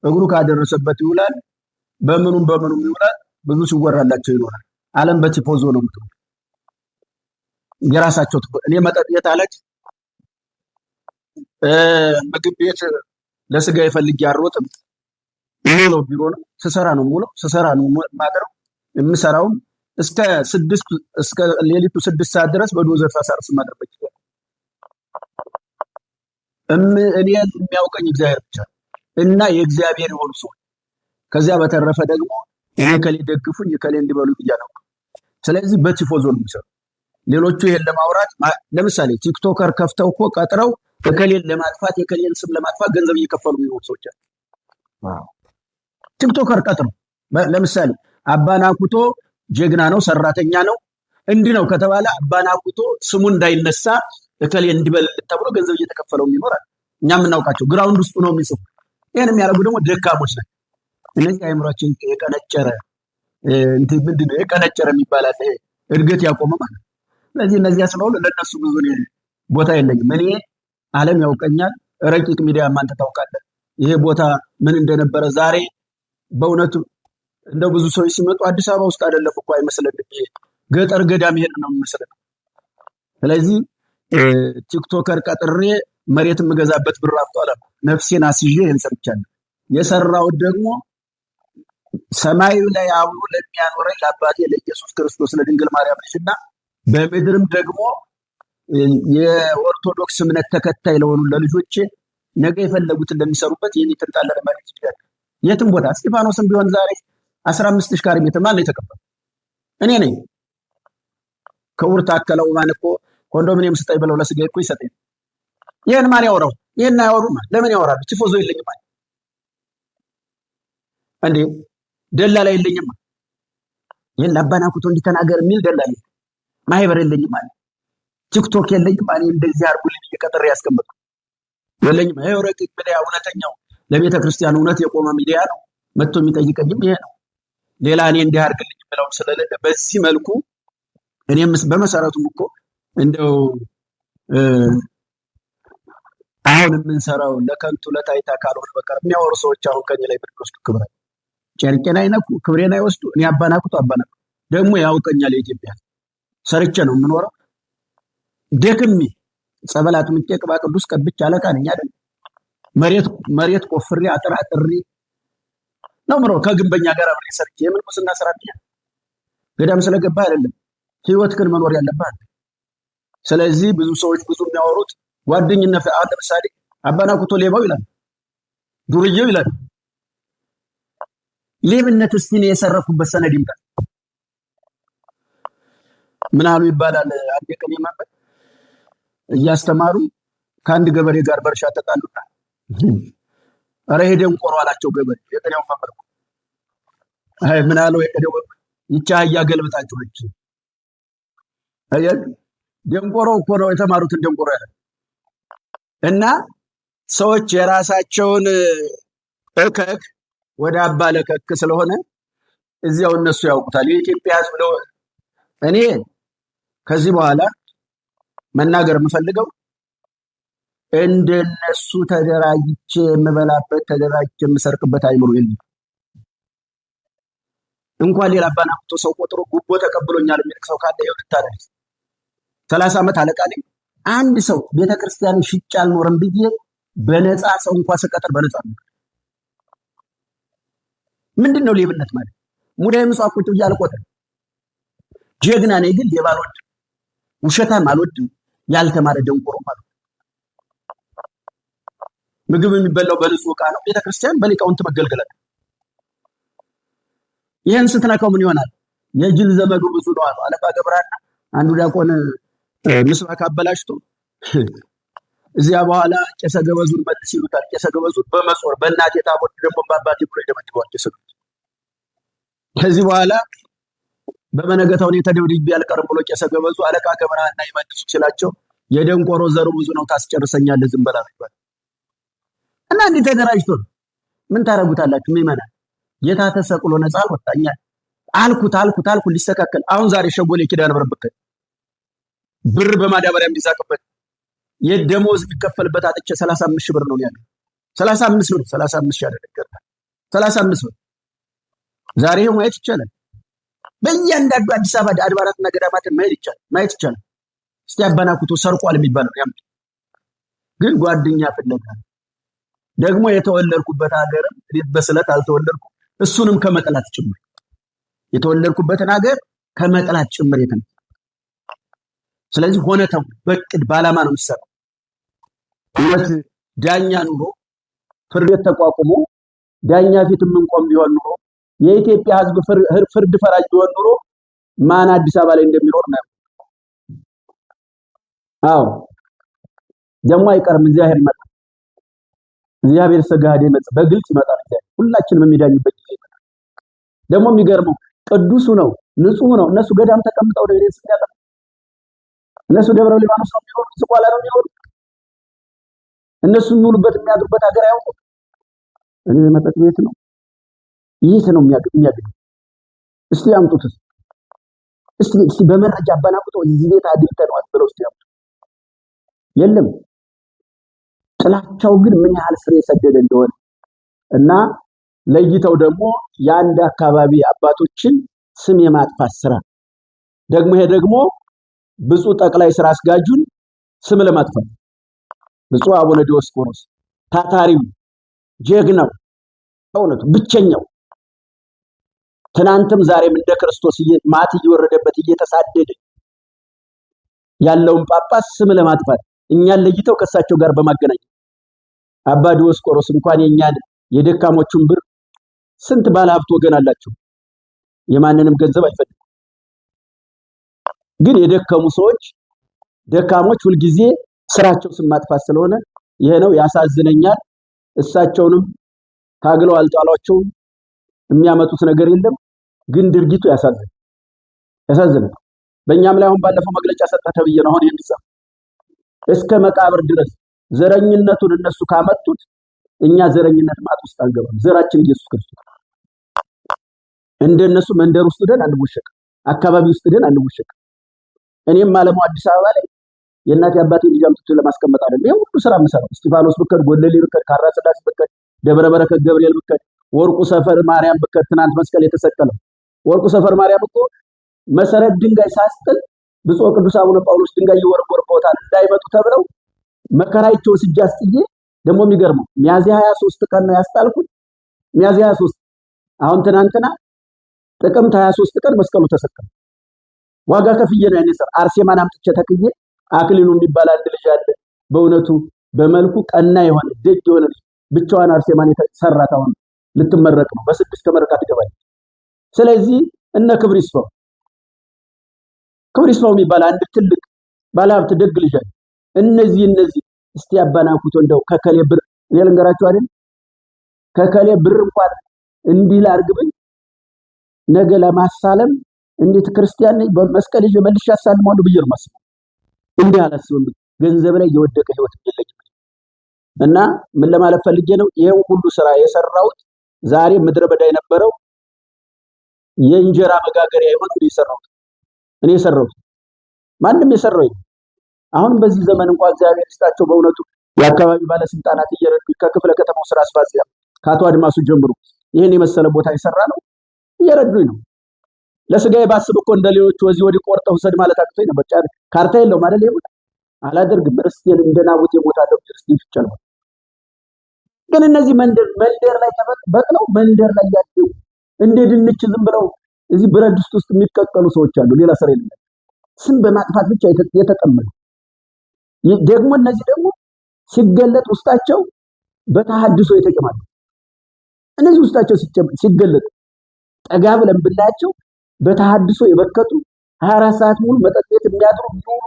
S1: እግሩ ካደረሰበት ይውላል፣ በምኑም ይውላል። ብዙ ሲወራላቸው ይኖራል። ዓለም በቲፎዞ ነው የምትውለው። የራሳቸው እኔ መጠጥ ቤት አለች፣ ምግብ ቤት ለስጋ ይፈልግ ያሮጥም ይሄ ነው። ቢሮ ነው ስሰራ ነው ሙሉ ስሰራ ነው ማደረው። የምሰራውም እስከ ሌሊቱ 6 ሰዓት ድረስ በዶዘር ሳሳርስ ማድረግ ይችላል። እኔ የሚያውቀኝ እግዚአብሔር ብቻ እና የእግዚአብሔር የሆኑ ሰዎች። ከዚያ በተረፈ ደግሞ ከሌ ደግፉኝ ከሌ እንዲበሉ ይያለው። ስለዚህ በቲፎዞ ነው የሚሰሩ። ሌሎቹ ይሄን ለማውራት ለምሳሌ ቲክቶከር ከፍተው እኮ ቀጥረው ከሌን ለማጥፋት የከሌን ስም ለማጥፋት ገንዘብ እየከፈሉ የሚኖሩ ሰዎች አሉ። ቲክቶከር ቀጥረው ለምሳሌ አባናኩቶ ጀግና ነው፣ ሰራተኛ ነው፣ እንዲህ ነው ከተባለ አባናኩቶ ስሙ እንዳይነሳ ከሌ እንዲበል ተብሎ ገንዘብ እየተከፈለው ይኖራል። እኛ የምናውቃቸው ግራውንድ ውስጥ ነው የሚጽፉ። ይሄን የሚያደርጉ ደግሞ ደካሞች ናቸው። እነዚህ አይምሮአችን የቀነጨረ እንትን ምንድን ነው የቀነጨረ የሚባል አለ፣ ይሄ እድገት ያቆመ ማለት ነው። ስለዚህ እነዚያ ስለሆኑ ለእነሱ ብዙ እኔ ቦታ የለኝም። እኔ ዓለም ያውቀኛል። ረቂቅ ሚዲያ አንተ ታውቃለህ። ይሄ ቦታ ምን እንደነበረ ዛሬ በእውነቱ እንደው ብዙ ሰዎች ሲመጡ አዲስ አበባ ውስጥ አይደለም እኮ አይመስለንም። ይሄ ገጠር ገዳም ሄድ ነው የሚመስለን። ስለዚህ ቲክቶከር ቀጥሬ መሬት የምገዛበት ብር አፍቷል። ነፍሴን አስይዤ ይህን ሰርቻለሁ። የሰራሁት ደግሞ ሰማዩ ላይ አብሮ ለሚያኖረኝ ለአባቴ ለኢየሱስ ክርስቶስ ለድንግል ማርያም ልጅና በምድርም ደግሞ የኦርቶዶክስ እምነት ተከታይ ለሆኑ ለልጆቼ ነገ የፈለጉትን ለሚሰሩበት ይህን የተንጣለለ መሬት ይችላል። የትም ቦታ እስጢፋኖስም ቢሆን ዛሬ 15,000 ካሬ ሜትር ማን ነው የተቀበለው? እኔ ነኝ። ክቡር ታከለ ኡማን እኮ ኮንዶሚኒየም ስጠኝ ብለው ለስጋ እኮ ይሰጠኝ። ይህን ማን ያወራው? ይህን አያወሩማ። ለምን ያወራሉ? ቲፎዞ የለኝም አለ እንዴ? ደላላ የለኝም። ይህን ለአባናኩቶ እንዲተናገር የሚል ደላላ ማህበር የለኝም አለ። ቲክቶክ የለኝም አለ። እንደዚህ አርጉልኝ እየቀጠረ ያስቀምጡ የለኝም። ይሄ ረቂቅ ሚዲያ እውነተኛው ለቤተ ክርስቲያን እውነት የቆመ ሚዲያ ነው። መጥቶ የሚጠይቀኝም ይሄ ነው። ሌላ እኔ እንዲህ አድርግልኝ ብለው ስለሌለ በዚህ መልኩ እኔም በመሰረቱም እኮ እንደው አሁን የምንሰራው ለከንቱ ለታይታ ካልሆነ በቀር የሚያወሩ ሰዎች አሁን ከኔ ላይ ብትወስዱ ክብረ ጨርቄን አይነኩ፣ ክብሬን አይወስዱ። እኔ አባናኩት ደግሞ ያውቀኛል። የኢትዮጵያ ሰርቼ ነው የምኖረው። ደክሜ ጸበላት ምቄ ቅባ ቅዱስ ቀብቼ አለቃ ነኝ አይደል? መሬት ቆፍሬ አጥራጥሬ ነው ምሮ ከግንበኛ ጋር አብሬ ሰርቼ የምንኩስና ስራ ገዳም ስለገባ አይደለም። ህይወት ግን መኖር ያለባት። ስለዚህ ብዙ ሰዎች ብዙ የሚያወሩት ጓደኝነት ለምሳሌ አባናኩቶ ሌባው ይላል፣ ዱርዬው ይላል። ሌብነት እስቲ ነው የሰረኩበት ሰነድ ይምጣል። ምን አሉ ይባላል። አንድ ቀን የማበት እያስተማሩ ከአንድ ገበሬ ጋር በእርሻ ተጣሉና ኧረ ሄደን ቆሮ አላቸው ገበሬ። የቀደው ፈበርኩ አይ ምን አለው የቀደው ይቻ ያገልብጣችሁ ልጅ አያል ደንቆሮ እኮ ነው የተማሩትን ደንቆሮ ያለ እና ሰዎች የራሳቸውን እከክ ወደ አባ ለከክ ስለሆነ እዚያው እነሱ ያውቁታል። የኢትዮጵያ ሕዝብ ነው። እኔ ከዚህ በኋላ መናገር የምፈልገው እንደነሱ ተደራጅቼ የምበላበት ተደራጅቼ የምሰርቅበት አይምሮ የለም። እንኳን ሌላ አባናኩቶ ሰው ቆጥሮ ጉቦ ተቀብሎኛል የሚል ሰው ካለ ይኸው ልታደርስ 30 ዓመት አለቃ ነኝ። አንድ ሰው ቤተክርስቲያን ሽጬ አልኖርም ብዬ በነፃ ሰው እንኳን ስቀጥር በነፃ ነው። ምንድነው ሌብነት ማለት? ሙዳይ ምጽዋት ቁጭ ብዬ አልቆጥርም። ጀግና ነኝ ግን ሌባ አልወድም፣ ውሸታም አልወድም፣ ያልተማረ ደንቆሮ ማለት። ምግብ የሚበላው በንጹህ ዕቃ ነው። ቤተክርስቲያን በሊቃውንት መገልገል አለ። ይሄን ስትነካው ምን ይሆናል? የጅል ዘመዱ ብዙ ነው አሉ አለቃ ገብረሃና። አንዱ ዲያቆን ምስባክ አበላሽቶ እዚያ በኋላ ቄሰ ገበዙን መልስ ይሉታል። ቄሰ ገበዙን በመጾር በእናቴ ታቦት ደግሞ በአባቴ ብሎ ይደመድባቸው ቄሰ ገበዙ። ከዚህ በኋላ በመነገታው ነው ተደብድቤ አልቀርም ብሎ ቄሰ ገበዙ አለቃ ገብረሃና ይመልሱ ሲላቸው የደንቆሮ ዘሩ ብዙ ነው ታስጨርሰኛለህ ዝም በላ ይባል እና እንዲህ ተደራጅቶ ምን ታረጉታላችሁ? ምእመናን ጌታ ተሰቅሎ ነፃ አልወጣኛ አልኩት ሊስተካከል። አሁን ዛሬ ሸጎሌ ኪዳነ ምሕረት ብር በማዳበሪያ የሚዛቅበት የደሞዝ የሚከፈልበት አጥቼ 35,000 ብር ነው ያለው። 35 ያደረገ 35 ብር ዛሬ ማየት ይቻላል። በእያንዳንዱ አዲስ አበባ አድባራትና ገዳማትን ማየት ይቻላል። እስቲ አባናኩቶ ሰርቋል የሚባለው ያም ግን ጓደኛ ፍለጋ ደግሞ የተወለድኩበት ሀገር በስለት አልተወለድኩም። እሱንም ከመጥላት ጭምር የተወለድኩበትን ሀገር ከመጥላት ጭምር የተነ ስለዚህ ሆነ ተው በቅድ ባላማ ነው የሚሰራው። እውነት ዳኛ ኑሮ ፍርድ ቤት ተቋቁሞ ዳኛ ፊት የምንቆም ቢሆን ኑሮ የኢትዮጵያ ሕዝብ ፍርድ ፈራጅ ቢሆን ኑሮ ማን አዲስ አበባ ላይ እንደሚኖር ነው። አዎ ደግሞ አይቀርም። እግዚአብሔር ይመጣል። እግዚአብሔር ሰጋዴ ይመጣል። በግልጽ ይመጣል። ሁላችንም የሚዳኝበት ጊዜ ይመጣል። ደግሞ የሚገርመው ቅዱሱ ነው፣ ንጹህ ነው። እነሱ ገዳም ተቀምጠው ወደ ቤት ሲያጣ እነሱ ደብረ ሊባኖስ ነው የሚኖሩት፣ ስቋላ ነው የሚኖሩት። እነሱ የሚውሉበት የሚያድሩበት ሀገር አያውቁም። እኔ መጠጥ ቤት ነው ይህ ነው የሚያገኝ እስቲ ያምጡት። እስቲ በመረጃ አባናቁተው እዚህ ቤት አድርተነዋል ብለው እስቲ ያምጡ። የለም። ጥላቻው ግን ምን ያህል ስር የሰደደ እንደሆነ እና ለይተው ደግሞ የአንድ አካባቢ አባቶችን ስም የማጥፋት ስራ ደግሞ ይሄ ደግሞ ብፁዕ ጠቅላይ ስራ አስጋጁን ስም ለማጥፋት ብፁዕ አቡነ ዲዮስቆሮስ ታታሪው ጀግናው እውነቱ ብቸኛው ትናንትም ዛሬም እንደ ክርስቶስ ማት እየወረደበት እየተሳደደ ያለውን ጳጳስ ስም ለማጥፋት እኛን ለይተው ከሳቸው ጋር በማገናኘት አባ ዲዮስቆሮስ እንኳን የኛን የደካሞቹን ብር ስንት ባለሀብት ወገን አላቸው፣ የማንንም ገንዘብ አይፈልጉም። ግን የደከሙ ሰዎች ደካሞች ሁልጊዜ ስራቸው ስም ማጥፋት ስለሆነ ይሄ ነው ያሳዝነኛል። እሳቸውንም ታግለው አልጣሏቸውም፣ የሚያመጡት ነገር የለም። ግን ድርጊቱ ያሳዝናል። በእኛም ላይ አሁን ባለፈው መግለጫ ሰጠ ተብዬ ነው አሁን የሚጻፍ እስከ መቃብር ድረስ ዘረኝነቱን እነሱ ካመጡት እኛ ዘረኝነት ማጥ ውስጥ አንገባም። ዘራችን ኢየሱስ ክርስቶስ እንደነሱ መንደር ውስጥ ደን አንቦሸቅ፣ አካባቢ ውስጥ ደን አንቦሸቅ። እኔም ማለሙ አዲስ አበባ ላይ የእናቴ አባቴ ልጅ አምጥቶ ለማስቀመጥ አይደለም ይሄ ሁሉ ስራ የምሰራው። እስጢፋኖስ ብከድ፣ ጎለሌ ብከድ፣ ካራ ስላሴ ብከድ፣ ደብረ በረከት ገብርኤል ብከድ፣ ወርቁ ሰፈር ማርያም ብከድ፣ ትናንት መስቀል የተሰቀለው ወርቁ ሰፈር ማርያም እኮ መሰረት ድንጋይ ሳስጥል ብፁዕ ቅዱስ አቡነ ጳውሎስ ድንጋይ ይወረወርበታል እንዳይመጡ ተብለው መከራይቸው ስጃስጥዬ ደግሞ የሚገርመው ሚያዝያ 23 ቀን ነው ያስጣልኩት። ሚያዝያ 23 አሁን ትናንትና ጥቅምት 23 ቀን መስቀሉ ተሰቀለ። ዋጋ ከፍዬ ነው ያኔ ሰር አርሴማን አምጥቼ ተክዬ አክሊሉ የሚባል አንድ ልጅ አለ። በእውነቱ በመልኩ ቀና የሆነ ደግ የሆነ ብቻዋን አርሴማን የተሰራት አሁን ልትመረቅ ነው። በስድስት ተመረቃ ትገባለች። ስለዚህ እነ ክብር ይስፋው የሚባል አንድ ትልቅ ባለሀብት ደግ ልጅ አለ። እነዚህ እስቲ ያባናኩት እንደው ከከሌ ብር እኔ ልንገራችሁ አይደል ከከሌ ብር እንኳን እንዲህ ላርግብኝ ነገ ለማሳለም እንዴት ክርስቲያን ነኝ በመስቀል ይዤ መልሼ አሳልማለሁ ብዬ ነው የማስበው። እንዲህ አላስብም። ገንዘብ ላይ የወደቀ ህይወት የለኝም እና ምን ለማለት ፈልጌ ነው ይሄን ሁሉ ስራ የሰራሁት ዛሬ ምድረ በዳ የነበረው የእንጀራ መጋገሪያ የሆነው እኔ የሰራሁት ማንም የሰራው የለም። አሁን በዚህ ዘመን እንኳን እግዚአብሔር ይስጣቸው በእውነቱ የአካባቢ ባለስልጣናት እየረዱ ከክፍለ ከተማው ስራ አስፈጻሚ ከአቶ አድማሱ ጀምሮ ይሄን የመሰለ ቦታ ይሰራ ነው እየረዱኝ ነው። ለስጋዬ ባስብ እኮ እንደሌሎቹ ወዚህ ወዲ ቆርጠው ሰድ ማለት አቅቶኝ ነበር። ካርታ የለውም አይደል? ይሁን አላደርግም። ርስቴን እንደናቡት የሞታለው ርስቴን ይቻላል። ግን እነዚህ መንደር ላይ በቅለው መንደር ላይ ያለው እንደ ድንች ዝም ብለው እዚህ ብረት ድስት ውስጥ የሚቀቀሉ ሰዎች አሉ። ሌላ ስራ የለም። ስም በማጥፋት ብቻ የተጠመዱ ደግሞ እነዚህ ደግሞ ሲገለጥ ውስጣቸው በተሐድሶ የተቀማሉ። እነዚህ ውስጣቸው ሲገለጥ ጠጋ ብለን ብናያቸው በተሐድሶ የበከቱ 24 ሰዓት ሙሉ መጠጥ ቤት የሚያድሩ ቢሆኑ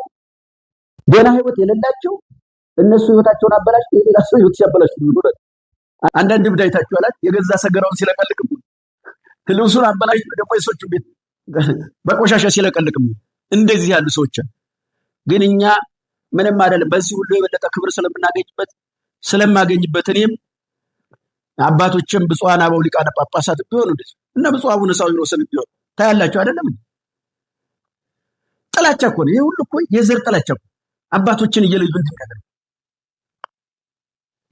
S1: ገና ህይወት የሌላቸው እነሱ ህይወታቸውን አበላሽተው የሌላ ሰው ህይወት ሲያበላሹ ይኖራል። አንዳንድ ብዳይታቸው አላት የገዛ ሰገራውን ሲለቀልቅም ልብሱን አበላሽተው ደግሞ የሰዎቹ ቤት በቆሻሻ ሲለቀልቅም እንደዚህ ያሉ ሰዎች ግን እኛ ምንም አይደለም። በዚህ ሁሉ የበለጠ ክብር ስለማገኝበት እኔም አባቶችም ብፁዓን አበው ሊቃነ ጳጳሳት ቢሆኑ እና ብፁዕ አቡነ ሳዊሮስን ቢሆኑ ታያላችሁ አይደለም? ጥላቻ እኮ ነው። ይሄ ሁሉ እኮ የዘር ጥላቻ እኮ አባቶችን እየለዩ እንድንቀር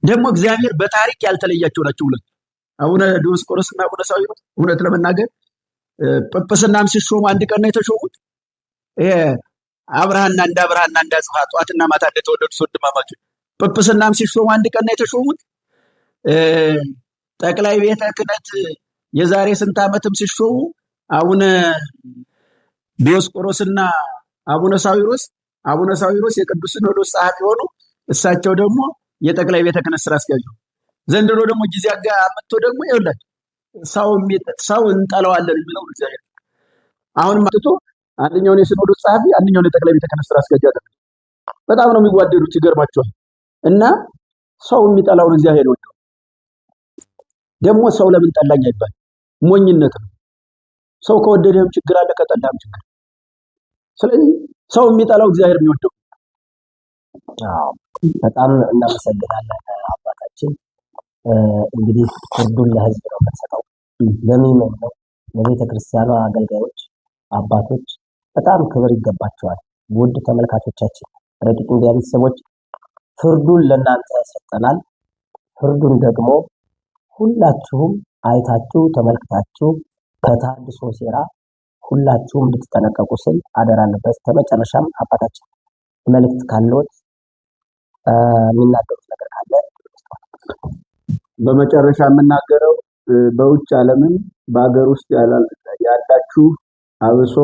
S1: ደግሞ እግዚአብሔር በታሪክ ያልተለያቸው ናቸው ሁለቱ አቡነ ዲዮስቆሮስና አቡነ ሳዊሮስ። እውነት ለመናገር ጵጵስናም ሲሾሙ አንድ ቀን ነው የተሾሙት። አብርሃና እንዳጽፋ ጧትና ማታ እንደተወለዱ ወንድማማቾች ጵጵስናም ሲሾሙ አንድ ቀን ነው የተሾሙት። ጠቅላይ ቤተ ክህነት የዛሬ ስንት ዓመትም ሲሾሙ አቡነ ዲዮስቆሮስና አቡነ ሳዊሮስ የቅዱስ ሲኖዶስ ጸሐፊ ሆኑ። እሳቸው ደግሞ የጠቅላይ ቤተ ክህነት ስራ አስኪያጅ። ዘንድሮ ደግሞ ጊዜ አመጥቶ ደግሞ ይኸውላችሁ ሰው እንጠላዋለን የሚለው እግዚአብሔር አሁንም አጥቶ አንደኛውን የሲኖዶስ ጸሐፊ አንደኛውን የጠቅላይ ቤተ ክህነት ስራ አስኪያጅ አደረገ። በጣም ነው የሚዋደዱት፣ ይገርማቸዋል። እና ሰው የሚጠላውን እግዚአብሔር ይወደው። ደግሞ ሰው ለምን ጠላኝ አይባል፣ ሞኝነት ነው። ሰው ከወደደህም ችግር አለ፣ ከጠላህም ችግር። ስለዚህ ሰው የሚጠላው እግዚአብሔር የሚወደው።
S2: በጣም እናመሰግናለን አባታችን። እንግዲህ ፍርዱን ለህዝብ ነው የምንሰጠው፣ ለሚመን ነው ለቤተ ክርስቲያኗ አገልጋዮች አባቶች በጣም ክብር ይገባቸዋል። ውድ ተመልካቾቻችን፣ ረቂቅ ሚዲያ ቤተሰቦች ፍርዱን ለእናንተ ሰጠናል። ፍርዱን ደግሞ ሁላችሁም አይታችሁ ተመልክታችሁ ከተሐድሶ ሴራ ሁላችሁም እንድትጠነቀቁ ስል አደራለሁ። በስተመጨረሻም አባታችን መልእክት ካለዎት የሚናገሩት ነገር ካለ?
S1: በመጨረሻ የምናገረው በውጭ ዓለምም በሀገር ውስጥ ያላችሁ አብሶ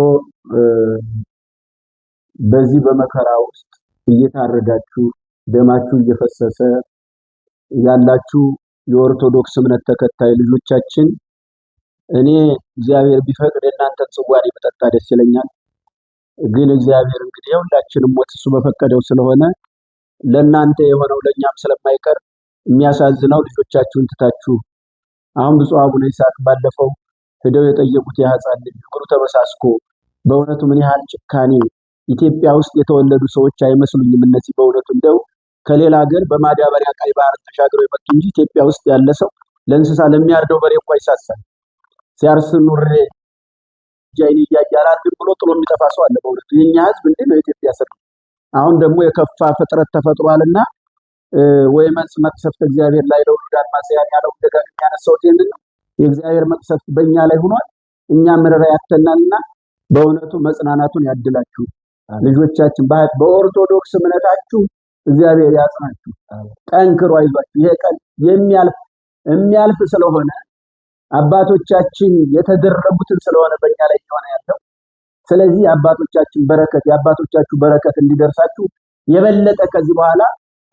S1: በዚህ በመከራ ውስጥ እየታረዳችሁ ደማችሁ እየፈሰሰ ያላችሁ የኦርቶዶክስ እምነት ተከታይ ልጆቻችን፣ እኔ እግዚአብሔር ቢፈቅድ እናንተን ጽዋሪ በጠጣ ደስ ይለኛል። ግን እግዚአብሔር እንግዲህ የሁላችንም ሞት እሱ በፈቀደው ስለሆነ ለእናንተ የሆነው ለእኛም ስለማይቀር የሚያሳዝነው ልጆቻችሁን ትታችሁ አሁን ብፁዕ አቡነ ይስሐቅ ባለፈው ሄደው የጠየቁት የሕፃን ልጅ እግሩ ተበሳስኮ በእውነቱ ምን ያህል ጭካኔ! ኢትዮጵያ ውስጥ የተወለዱ ሰዎች አይመስሉኝም እነዚህ በእውነቱ እንደው ከሌላ ሀገር በማዳበሪያ ቀይ ባህር ተሻግረው የመጡ እንጂ ኢትዮጵያ ውስጥ ያለ ሰው ለእንስሳ ለሚያርደው በሬ እንኳ ይሳሳል። ሲያርስ ኑሬ ጃይኒ እያያላል ብሎ ጥሎ የሚጠፋ ሰው አለ። በእውነቱ የኛ ህዝብ እንዴ ነው የኢትዮጵያ ሰው። አሁን ደግሞ የከፋ ፍጥረት ተፈጥሯልና ወይ መቅሰፍት እግዚአብሔር ላይ ነው ዳን ማሰያን ያለው ደጋግኛ ያነሳው ይሄንን የእግዚአብሔር መቅሰፍት በእኛ ላይ ሆኗል። እኛ ምረራ ያተናልና በእውነቱ መጽናናቱን ያድላችሁ ልጆቻችን። በኦርቶዶክስ እምነታችሁ እግዚአብሔር ያጽናችሁ፣ ጠንክሩ፣ አይዟችሁ። ይሄ ቀን የሚያልፍ ስለሆነ አባቶቻችን የተደረጉትን ስለሆነ በእኛ ላይ የሆነ ያለው። ስለዚህ የአባቶቻችን በረከት እንዲደርሳችሁ የበለጠ ከዚህ በኋላ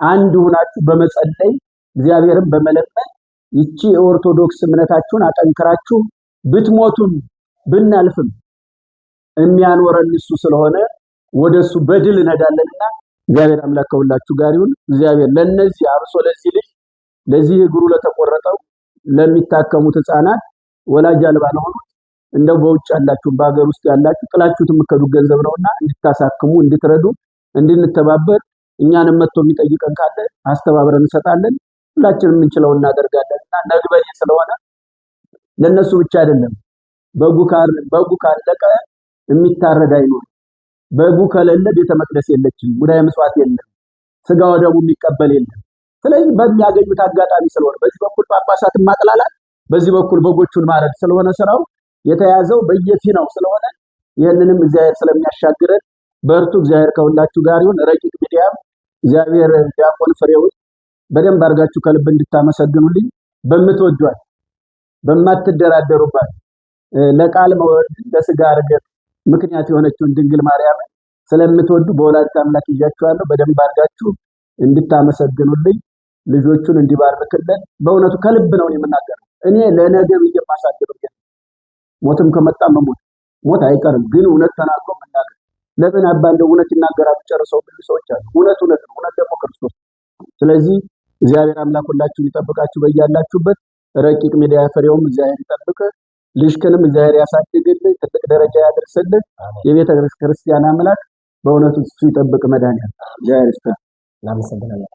S1: አንድ ሆናችሁ በመጸለይ እግዚአብሔርን በመለመን ይቺ የኦርቶዶክስ እምነታችሁን አጠንክራችሁ ብትሞቱም ብናልፍም የሚያኖረን እሱ ስለሆነ ወደሱ በድል እንሄዳለንና እግዚአብሔር አምላክ ከሁላችሁ ጋር ይሁን። እግዚአብሔር ለነዚህ አብሶ ለዚህ እግሩ ለተቆረጠው ለሚታከሙት ህፃናት ወላጅ አልባ ለሆኑት እንደው በውጭ ያላችሁ በአገር ውስጥ ያላችሁ ጥላችሁት የምትከዱ ገንዘብ ነውና እንድታሳክሙ እንድትረዱ እንድንተባበር እኛንም መጥቶ የሚጠይቀን ካለ አስተባብረን እንሰጣለን። ሁላችንም የምንችለው እናደርጋለንና ነግበኔ ስለሆነ ለነሱ ብቻ አይደለም። በጉ ካለቀ የሚታረድ አይኖር። በጉ ከሌለ ቤተ መቅደስ የለችም፣ ሙዳየ ምጽዋት የለም፣ ስጋ ወደሙ የሚቀበል የለም። ስለዚህ በሚያገኙት አጋጣሚ ስለሆነ በዚህ በኩል ጳጳሳትን ማጥላላት፣ በዚህ በኩል በጎቹን ማረድ ስለሆነ ስራው የተያዘው በየፊናው ስለሆነ ይህንንም እግዚአብሔር ስለሚያሻግረን በርቱ። እግዚአብሔር ከሁላችሁ ጋር ይሁን። ረቂቅ ሚዲያም እግዚአብሔር ዲያቆን ፍሬውን በደንብ አድርጋችሁ ከልብ እንድታመሰግኑልኝ በምትወዷት በማትደራደሩባት ለቃል መወረድ ለስጋ እርገት ምክንያት የሆነችውን ድንግል ማርያም ስለምትወዱ በወላዲተ አምላክ ይዣችኋለሁ። በደንብ አድርጋችሁ እንድታመሰግኑልኝ ልጆቹን እንዲባርክልን በእውነቱ ከልብ ነው የምናገረው። እኔ ለነገ ብዬ ማሳደረው ሞትም ከመጣ ሞት አይቀርም፣ ግን እውነት ተናግሮ መናገር። ለምን አባንደው እውነት ይናገራሉ ጨርሰው ብዙ ሰዎች አሉ። እውነት ነው፣ እውነት ደግሞ ክርስቶስ። ስለዚህ እግዚአብሔር አምላክ ሁላችሁን ይጠብቃችሁ በያላችሁበት። ረቂቅ ሚዲያ ፍሬውም እግዚአብሔር ይጠብቅ፣ ልጅክንም እግዚአብሔር ያሳድግልን፣ ትልቅ ደረጃ ያደርስልን። የቤተ ክርስቲያን አምላክ በእውነቱ እሱ ይጠብቅ። መድኃኒዓለም እግዚአብሔር ይስጥ።
S2: እናመሰግናለን።